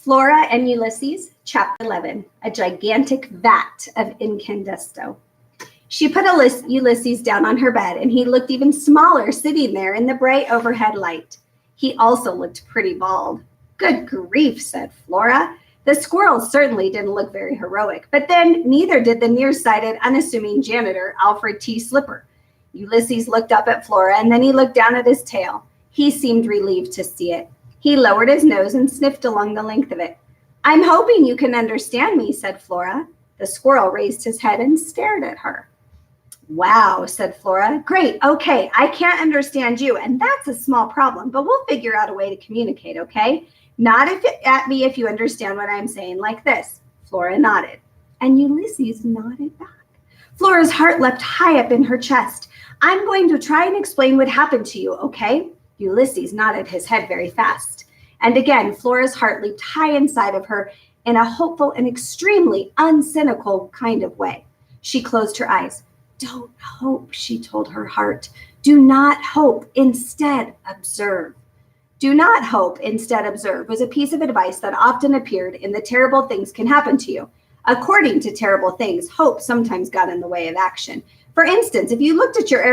Flora and Ulysses, Chapter 11, A Gigantic Vat of Incandesto. She put Ulysses down on her bed, and he looked even smaller sitting there in the bright overhead light. He also looked pretty bald. Good grief, said Flora. The squirrel certainly didn't look very heroic, but then neither did the nearsighted, unassuming janitor, Alfred T. Slipper. Ulysses looked up at Flora, and then he looked down at his tail. He seemed relieved to see it. He lowered his nose and sniffed along the length of it. I'm hoping you can understand me, said Flora. The squirrel raised his head and stared at her. Wow, said Flora. Great, okay, I can't understand you, and that's a small problem, but we'll figure out a way to communicate, okay? Nod at me if you understand what I'm saying, like this. Flora nodded, and Ulysses nodded back. Flora's heart leapt high up in her chest. I'm going to try and explain what happened to you, okay? Ulysses nodded his head very fast. And again, Flora's heart leaped high inside of her in a hopeful and extremely uncynical kind of way. She closed her eyes. Don't hope, she told her heart. Do not hope, instead observe. Do not hope, instead observe was a piece of advice that often appeared in the Terrible Things Can Happen to You. According to Terrible Things, hope sometimes got in the way of action. For instance, if you looked at your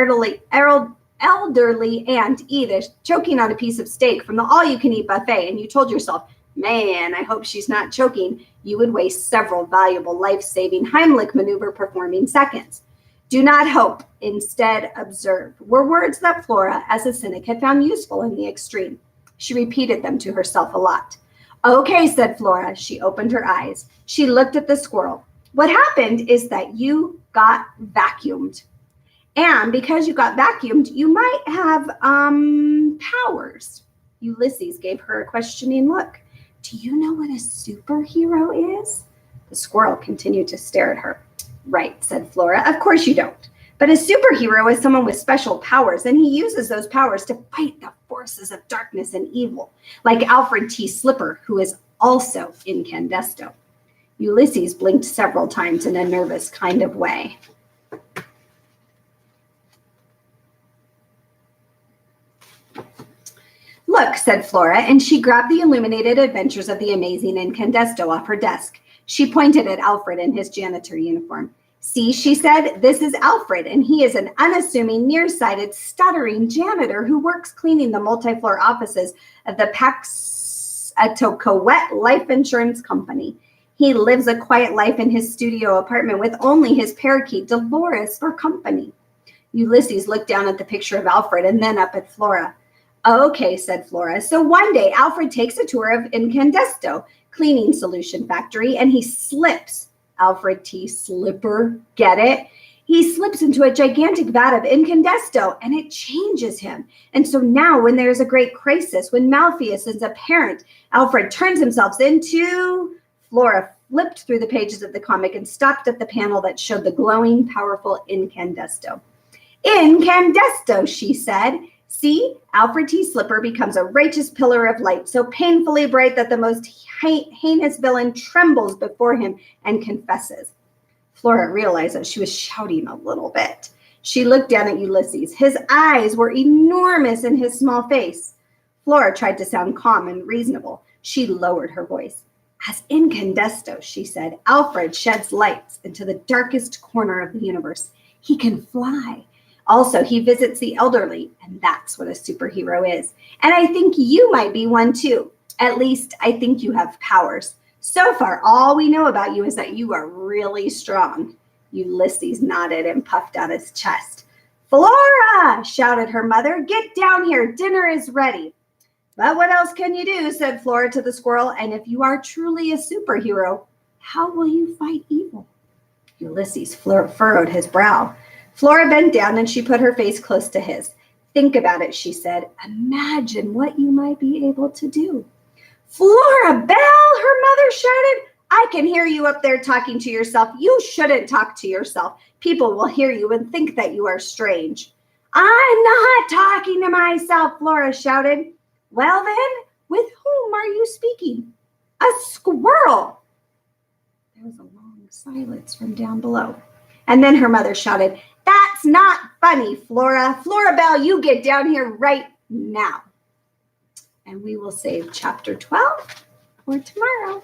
elderly Aunt Edith choking on a piece of steak from the all-you-can-eat buffet, and you told yourself, man, I hope she's not choking, you would waste several valuable life-saving Heimlich maneuver performing seconds. Do not hope, instead observe, were words that Flora, as a cynic, had found useful in the extreme. She repeated them to herself a lot. Okay, said Flora. She opened her eyes. She looked at the squirrel. What happened is that you got vacuumed. And because you got vacuumed, you might have powers. Ulysses gave her a questioning look. Do you know what a superhero is? The squirrel continued to stare at her. Right, said Flora. Of course you don't. But a superhero is someone with special powers, and he uses those powers to fight the forces of darkness and evil, like Alfred T. Slipper, who is also Incandesto. Ulysses blinked several times in a nervous kind of way. Look, said Flora, and she grabbed the illuminated adventures of the amazing Incandesto off her desk. She pointed at Alfred in his janitor uniform. See, she said, this is Alfred, and he is an unassuming, nearsighted, stuttering janitor who works cleaning the multi-floor offices of the Paxatocoet Life Insurance Company. He lives a quiet life in his studio apartment with only his parakeet, Dolores, for company. Ulysses looked down at the picture of Alfred and then up at Flora. Okay, said Flora. So one day, Alfred takes a tour of Incandesto cleaning solution factory, and he slips. Alfred T. Slipper, get it? He slips into a gigantic vat of Incandesto, and it changes him. And so now, when there's a great crisis, when Malpheus is apparent, Alfred turns himself into... Flora flipped through the pages of the comic and stopped at the panel that showed the glowing, powerful Incandesto. Incandesto, she said. See, Alfred T. Slipper becomes a righteous pillar of light, so painfully bright that the most heinous villain trembles before him and confesses. Flora realized that she was shouting a little bit. She looked down at Ulysses. His eyes were enormous in his small face. Flora tried to sound calm and reasonable. She lowered her voice. As Incandesto, she said, Alfred sheds lights into the darkest corner of the universe. He can fly. Also, he visits the elderly, and that's what a superhero is. And I think you might be one too. At least, I think you have powers. So far, all we know about you is that you are really strong. Ulysses nodded and puffed out his chest. Flora, shouted her mother, get down here. Dinner is ready. But what else can you do, said Flora to the squirrel. And if you are truly a superhero, how will you fight evil? Ulysses furrowed his brow. Flora bent down and she put her face close to his. Think about it, she said. Imagine what you might be able to do. Flora Belle, her mother shouted. I can hear you up there talking to yourself. You shouldn't talk to yourself. People will hear you and think that you are strange. I'm not talking to myself, Flora shouted. Well then, with whom are you speaking? A squirrel. There was a long silence from down below. And then her mother shouted, That's not funny, Flora. Flora Belle, you get down here right now. And we will save chapter 12 or tomorrow.